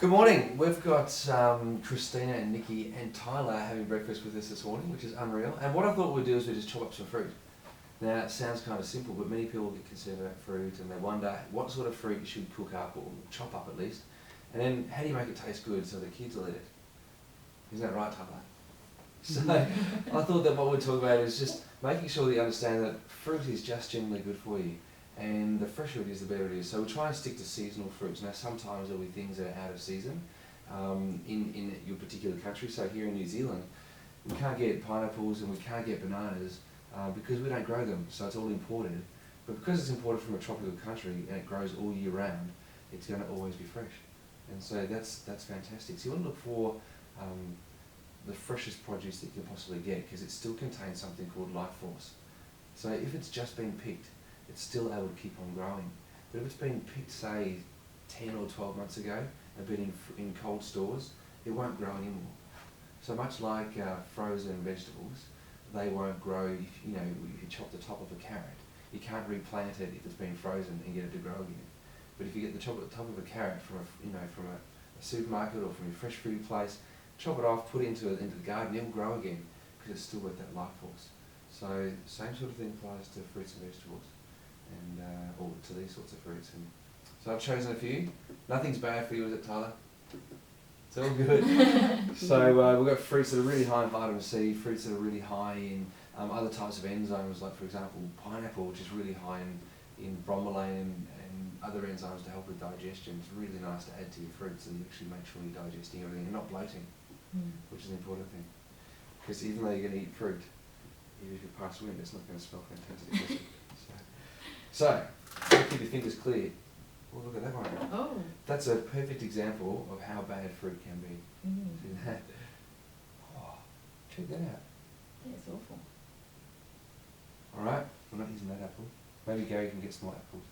Good morning. We've got Christina and Nikki and Tyler having breakfast with us this morning, which is unreal. And what I thought we'd do is we'd just chop up some fruit. Now, it sounds kind of simple, but many people get concerned about fruit and they wonder what sort of fruit you should cook up or chop up at least. And then how do you make it taste good so the kids will eat it? Isn't that right, Tyler? So I thought that what we'd talk about is just making sure that you understand that fruit is just generally good for you. And the fresher it is, the better it is. So we try and stick to seasonal fruits. Now, sometimes there'll be things that are out of season in your particular country. So here in New Zealand, we can't get pineapples and we can't get bananas because we don't grow them. So it's all imported. But because it's imported from a tropical country and it grows all year round, it's going to always be fresh. And so that's fantastic. So you want to look for the freshest produce that you can possibly get because it still contains something called life force. So if it's just been picked, it's still able to keep on growing. But if it's been picked, say, 10 or 12 months ago and been in cold stores, it won't grow anymore. So much like frozen vegetables, they won't grow. If you chop the top of a carrot, you can't replant it if it's been frozen and get it to grow again. But if you get the top of a carrot from a supermarket or from your fresh food place, chop it off, put it into the garden, it'll grow again because it's still got that life force. So same sort of thing applies to fruits and vegetables. And or to these sorts of fruits. And so I've chosen a few. Nothing's bad for you, is it, Tyler? It's all good. So we've got fruits that are really high in vitamin C, fruits that are really high in other types of enzymes, like for example pineapple, which is really high in bromelain and other enzymes to help with digestion. It's really nice to add to your fruit so you actually make sure you're digesting everything and not bloating, which is an important thing. Because even though you're going to eat fruit, even if you pass wind, it's not going to smell fantastic, is it? So, keep your fingers clear. Oh, look at that one. Oh. That's a perfect example of how bad fruit can be. See that? Oh, check that out. Yeah, it's awful. Alright, we're not using that apple. Maybe Gary can get some more apples.